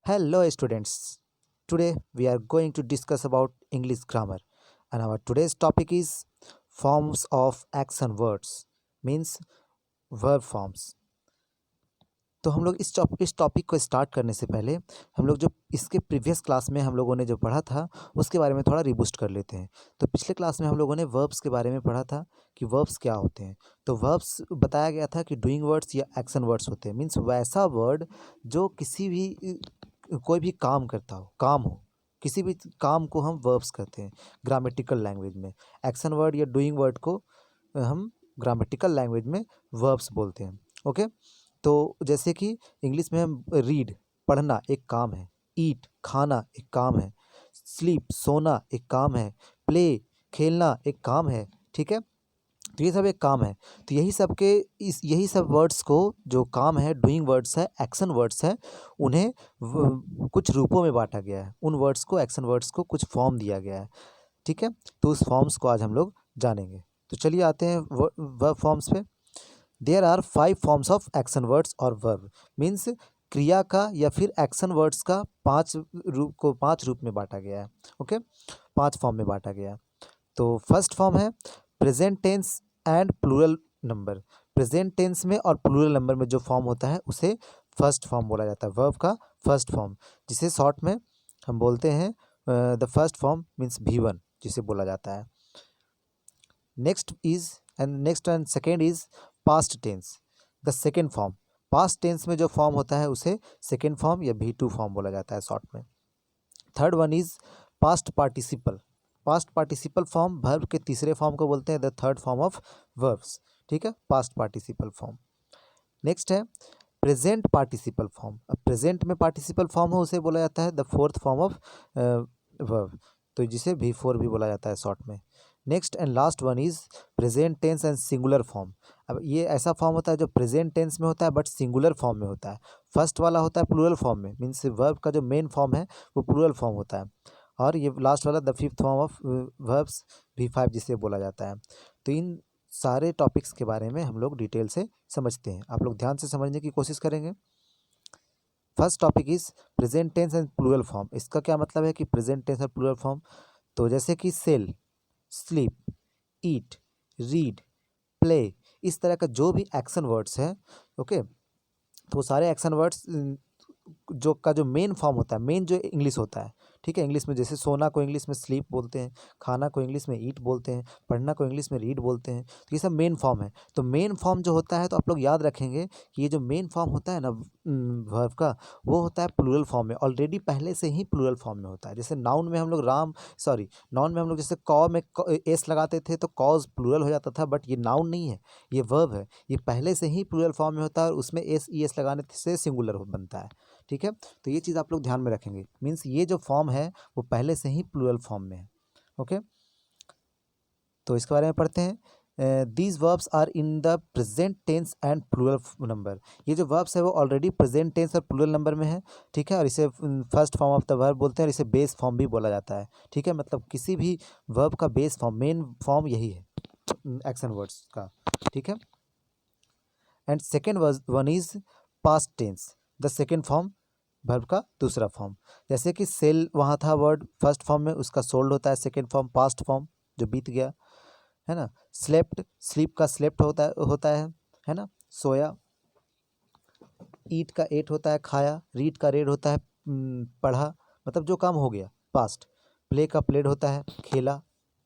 Hello students. Today we are going to discuss about English grammar and our today's topic is forms of action words means verb forms. तो हम लोग इस topic को start करने से पहले हम लोग जो इसके प्रीवियस क्लास में हम लोगों ने जो पढ़ा था उसके बारे में थोड़ा रिबूस्ट कर लेते हैं। तो पिछले क्लास में हम लोगों ने वर्ब्स के बारे में पढ़ा था कि वर्ब्स क्या होते हैं। तो वर्ब्स बताया गया था कि डूइंग वर्ड्स या एक्शन वर्ड्स होते हैं मीन्स वैसा वर्ड जो किसी भी कोई भी काम करता हो, काम हो, किसी भी काम को हम वर्ब्स कहते हैं ग्रामेटिकल लैंग्वेज में। एक्शन वर्ड या डूइंग वर्ड को हम ग्रामेटिकल लैंग्वेज में वर्ब्स बोलते हैं। ओके। तो जैसे कि इंग्लिश में हम रीड पढ़ना एक काम है, ईट खाना एक काम है, स्लीप सोना एक काम है, प्ले खेलना एक काम है। ठीक है। तो ये सब एक काम है। तो यही सब वर्ड्स को जो काम है डूइंग वर्ड्स है, एक्शन वर्ड्स है, उन्हें कुछ रूपों में बांटा गया है। उन वर्ड्स को, एक्शन वर्ड्स को कुछ फॉर्म दिया गया है। ठीक है। तो उस फॉर्म्स को आज हम लोग जानेंगे। तो चलिए आते हैं वर्ब फॉर्म्स पे। There are 5 forms of action words और वर्ब मीन्स क्रिया का या फिर एक्शन वर्ड्स का 5 रूप में बांटा गया है। ओके। 5 फॉर्म में बांटा गया है। तो फर्स्ट फॉर्म है present tense and plural number. Present tense में और प्लूरल नंबर में जो फॉर्म होता है उसे फर्स्ट फॉर्म बोला जाता है, वर्ब का फर्स्ट फॉर्म, जिसे शॉर्ट में हम बोलते हैं the first form means V1 जिसे बोला जाता है। Next and second is past tense, the second form. Past tense में जो फॉर्म होता है उसे सेकेंड फॉर्म या V2 फॉर्म बोला जाता है शॉर्ट में। Third one is past participle. Past participle form verb के तीसरे फॉर्म को बोलते हैं the third form of verbs. ठीक है, पास्ट पार्टिसिपल फॉर्म। नेक्स्ट है प्रेजेंट पार्टिसिपल फॉर्म। अब प्रेजेंट में पार्टिसिपल फॉर्म हो उसे बोला जाता है the fourth form of verb, तो जिसे V4 भी बोला जाता है शॉर्ट में। Next and last one is present tense and singular form. अब ये ऐसा फॉर्म होता है जो प्रेजेंट टेंस में होता है बट सिंगुलर फॉर्म में होता है। फर्स्ट वाला होता है प्लूरल फॉर्म में, मीन्स वर्ब का जो मेन फॉर्म है वो प्लूरल फॉर्म होता है, और ये लास्ट वाला the fifth form of verbs V5 जिसे बोला जाता है। तो इन सारे टॉपिक्स के बारे में हम लोग डिटेल से समझते हैं। आप लोग ध्यान से समझने की कोशिश करेंगे। First topic is present tense and plural form. इसका क्या मतलब है कि प्रेजेंट टेंस और प्लूरल फॉर्म, तो जैसे कि sell, sleep, eat, read, play, इस तरह का जो भी एक्शन वर्ड्स है, ओके, तो वो सारे एक्शन वर्ड्स जो मेन फॉर्म होता है, मेन जो इंग्लिश होता है, ठीक है, इंग्लिश में जैसे सोना को इंग्लिश में स्लीप बोलते हैं, खाना को इंग्लिश में ईट बोलते हैं, पढ़ना को इंग्लिश में रीड बोलते हैं। तो ये सब मेन फॉर्म है। तो मेन फॉर्म जो होता है, तो आप लोग याद रखेंगे कि ये जो मेन फॉर्म होता है ना वर्ब का, वो होता है प्लूरल फॉर्म में, ऑलरेडी पहले से ही प्लूरल फॉर्म में होता है। जैसे नाउन में हम लोग नाउन में हम लोग जैसे कौ में एस लगाते थे तो कॉज प्लूरल हो जाता था, बट ये नाउन नहीं है, ये वर्ब है। ये पहले से ही प्लूरल फॉर्म में होता है और उसमें एस लगाने से सिंगुलर बनता है। ठीक है। तो ये चीज़ आप लोग ध्यान में रखेंगे, मीन्स ये जो फॉर्म है वो पहले से ही प्लूरल फॉर्म में है। ओके। तो इसके बारे में पढ़ते हैं। These verbs are in the present tense and plural number. ये जो वर्ब्स है वो ऑलरेडी प्रेजेंट टेंस और प्लूरल नंबर में है। ठीक है। और इसे first form of the verb बोलते हैं और इसे बेस फॉर्म भी बोला जाता है। ठीक है, मतलब किसी भी वर्ब का बेस फॉर्म, मेन फॉर्म यही है एक्शन वर्ड्स का। ठीक है। And second one is past tense, the second form, verb का दूसरा फॉर्म। जैसे कि सेल वहाँ था वर्ड फर्स्ट फॉर्म में, उसका सोल्ड होता है सेकेंड फॉर्म, पास्ट फॉर्म जो बीत गया, है ना। स्लेप्ट, स्लीप का स्लेप्ट है ना, सोया। ईट का एट होता है खाया, रीड का रेड होता है पढ़ा, मतलब जो काम हो गया पास्ट। प्ले का प्लेड होता है खेला।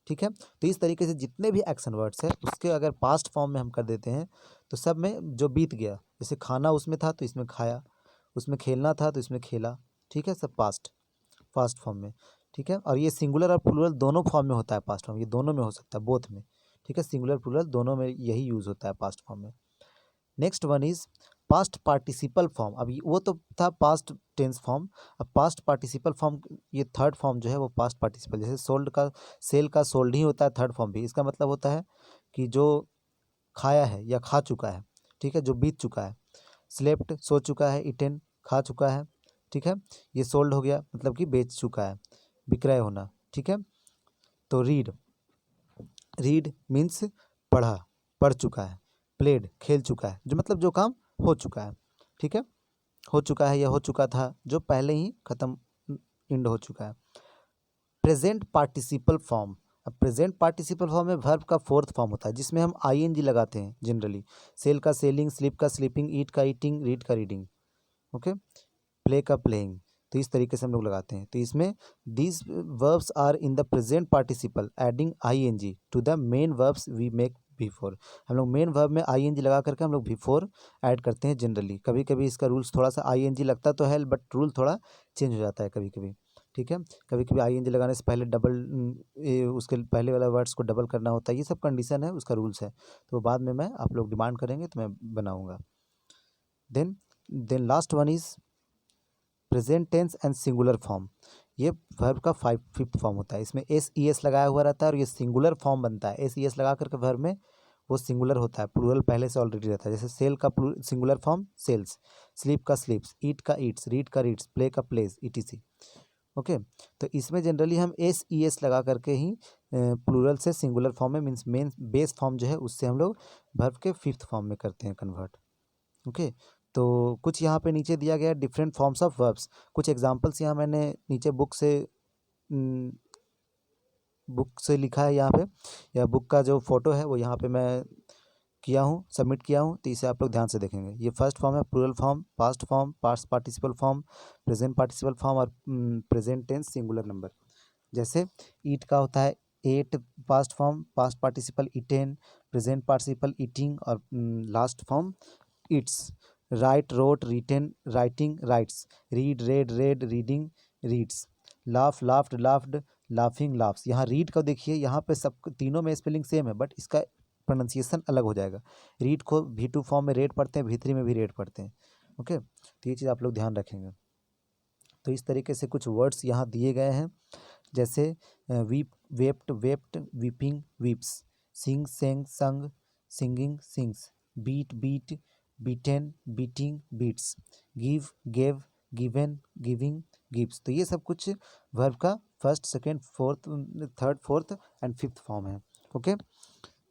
ठीक है। तो इस तरीके से जितने भी एक्शन वर्ड्स है उसके अगर पास्ट फॉर्म में हम कर देते हैं तो सब में जो बीत गया, जैसे खाना उसमें था तो इसमें खाया, उसमें खेलना था तो इसमें खेला। ठीक है, सब पास्ट फास्ट फॉर्म में। ठीक है। और ये सिंगुलर और प्लूरल दोनों फॉर्म में होता है पास्ट फॉर्म, ये दोनों में हो सकता है, बोथ में। ठीक है, सिंगुलर प्लूरल दोनों में यही यूज़ होता है पास्ट फॉर्म में। Next one is past participle form. अब वो तो था पास्ट टेंस फॉर्म, अब पास्ट पार्टिसिपल फॉर्म, ये थर्ड फॉर्म जो है वो पास्ट पार्टिसिपल, जैसे सेल का सोल्ड ही होता है थर्ड फॉर्म भी। इसका मतलब होता है कि जो खाया है या खा चुका है, ठीक है, जो बीत चुका है। स्लेप्ट सो चुका है, इटेन खा चुका है। ठीक है, ये सोल्ड हो गया मतलब कि बेच चुका है, विक्रय होना। ठीक है। तो रीड, रीड मीन्स पढ़ा, पढ़ चुका है। प्लेड खेल चुका है, जो मतलब जो काम हो चुका है। ठीक है। हो चुका है या हो चुका था, जो पहले ही ख़त्म एंड हो चुका है। Present participle form. अब प्रेजेंट पार्टिसिपल फॉर्म में वर्ब का फोर्थ फॉर्म होता है, जिसमें हम आईएनजी लगाते हैं जनरली। सेल का सेलिंग, स्लीप का स्लीपिंग, ईट का ईटिंग, रीड का रीडिंग, ओके, प्ले का प्लेइंग। तो इस तरीके से हम लोग लगाते हैं। तो इसमें these verbs are in the present participle adding ING to the main verbs we make before. हम लोग मेन वर्ब में आईएनजी लगा करके हम लोग बिफोर ऐड करते हैं जनरली। कभी कभी इसका रूल्स थोड़ा सा आईएनजी लगता तो है, बट रूल थोड़ा चेंज हो जाता है कभी कभी, ठीक है। कभी कभी आईएनजी लगाने से पहले डबल उसके पहले वाला वर्ड्स को डबल करना होता है। ये सब कंडीशन है, उसका रूल्स है, तो बाद में मैं आप लोग डिमांड करेंगे तो मैं बनाऊँगा। Then last one is present tense and singular form. ये वर्ब का फिफ्थ फॉर्म होता है। इसमें एस ई एस लगाया हुआ रहता है और ये सिंगुलर फॉर्म बनता है। एस ई एस लगा करके वर्ब में वो सिंगुलर होता है, प्लूरल पहले से ऑलरेडी रहता है। जैसे सेल का सिंगुलर फॉर्म सेल्स, स्लीप का स्लीप्स, ईट का ईट्स, रीड का रीड्स, प्ले का प्लेज, ईटीसी, ओके। तो इसमें जनरली हम एस ई एस लगा करके ही प्लूरल से सिंगुलर फॉर्म में, मीन्स मेन बेस फॉर्म जो है उससे हम लोग वर्ब के फिफ्थ फॉर्म में करते हैं कन्वर्ट, ओके। तो कुछ यहाँ पे नीचे दिया गया है डिफरेंट फॉर्म्स ऑफ वर्ब्स। कुछ एग्जांपल्स यहाँ मैंने नीचे बुक से लिखा है यहाँ पे, या बुक का जो फोटो है वो यहाँ पे मैं किया हूँ, सबमिट किया हूँ, तो इसे आप लोग ध्यान से देखेंगे। ये फर्स्ट फॉर्म है plural form, past form, past participle form, present participle form और प्रेजेंट टेंस सिंगुलर नंबर। जैसे ईट का होता है ate past form, past participle eaten, present participle eating और last form eats. Write wrote written writing writes, read read read reading reads, laugh laughed laughed laughing laughs. यहाँ read का देखिए, यहाँ पे सब तीनों में स्पेलिंग सेम है, बट इसका प्रोनाउंसिएशन अलग हो जाएगा। रीड को V2 फॉर्म में रेड पढ़ते हैं, V3 में भी रेड पढ़ते हैं, ओके। तो ये चीज़ आप लोग ध्यान रखेंगे। तो इस तरीके से कुछ वर्ड्स यहाँ दिए गए हैं, जैसे weep wept wept, weeping weeps, sing sang sung, singing sings, beat beat beaten beating beats, give gave given giving gives. तो ये सब कुछ वर्ब का first second fourth third fourth and fifth form है, ओके।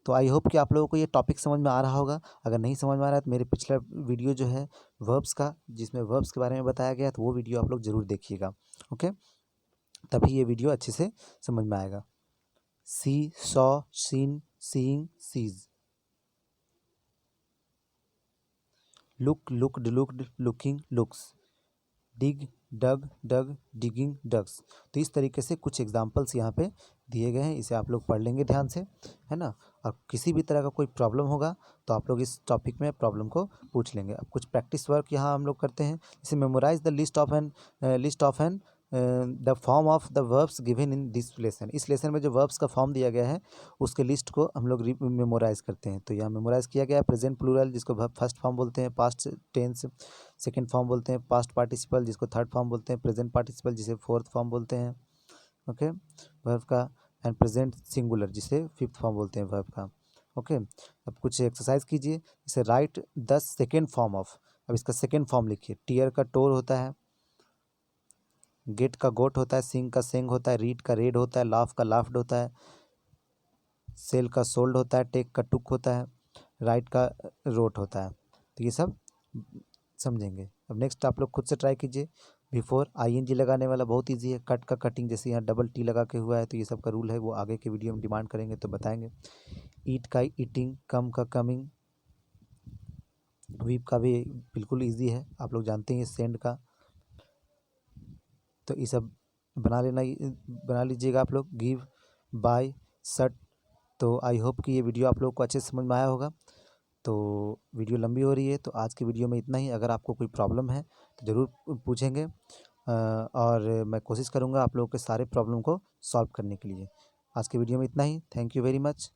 तो आई होप कि आप लोगों को ये टॉपिक समझ में आ रहा होगा। अगर नहीं समझ में आ रहा है तो मेरे पिछला वीडियो जो है वर्ब्स का, जिसमें वर्ब्स के बारे में बताया गया, तो वो वीडियो आप लोग ज़रूर देखिएगा, ओके। तभी ये वीडियो अच्छे से समझ में आएगा। See saw seen seeing sees, look looked looked looking looks, dig dug dug digging digs. तो इस तरीके से कुछ एग्जाम्पल्स यहाँ पे दिए गए हैं, इसे आप लोग पढ़ लेंगे ध्यान से, है ना। और किसी भी तरह का कोई प्रॉब्लम होगा तो आप लोग इस टॉपिक में प्रॉब्लम को पूछ लेंगे। अब कुछ प्रैक्टिस वर्क यहाँ हम लोग करते हैं, जैसे memorise the list of an the form of the verbs given in this lesson. इस लेसन में जो वर्ब्स का फॉर्म दिया गया है उसके लिस्ट को हम लोग मेमोराइज करते हैं। तो यहाँ मेमोराइज किया गया है प्रेजेंट प्लूरल, जिसको वर्ब फर्स्ट फॉर्म बोलते हैं, पास्ट टेंस सेकेंड फॉर्म बोलते हैं, पास्ट पार्टिसिपल जिसको थर्ड फॉर्म बोलते हैं, प्रेजेंट पार्टिसिपल जिसे फोर्थ फॉर्म बोलते हैं, ओके, वर्ब का, एंड प्रेजेंट सिंगुलर जिसे फिफ्थ फॉर्म बोलते हैं वर्ब का, ओके। अब कुछ एक्सरसाइज कीजिए, जैसे right the second form of. अब इसका सेकेंड फॉर्म लिखिए। टीयर का टोर होता है, गेट का गोट होता है, सिंग का सेंग होता है, रीड का रेड होता है, लाफ का लाफ्ड होता है, सेल का सोल्ड होता है, टेक का टुक होता है, राइट का रोट होता है। तो ये सब समझेंगे। अब नेक्स्ट आप लोग खुद से ट्राई कीजिए। बिफोर आईएनजी लगाने वाला बहुत इजी है, कट का कटिंग, जैसे यहाँ डबल टी लगा के हुआ है, तो ये सब का रूल है, वो आगे के वीडियो में डिमांड करेंगे तो बताएंगे। ईट का ईटिंग, कम का कमिंग, वीप का भी बिल्कुल इजी है, आप लोग जानते हैं, सेंड का। तो ये सब बना लीजिएगा आप लोग। गिव बाय सट। तो आई होप कि ये वीडियो आप लोग को अच्छे से समझ में आया होगा। तो वीडियो लंबी हो रही है, तो आज की वीडियो में इतना ही। अगर आपको कोई प्रॉब्लम है तो ज़रूर पूछेंगे, और मैं कोशिश करूँगा आप लोगों के सारे प्रॉब्लम को सॉल्व करने के लिए। आज की वीडियो में इतना ही। Thank you very much.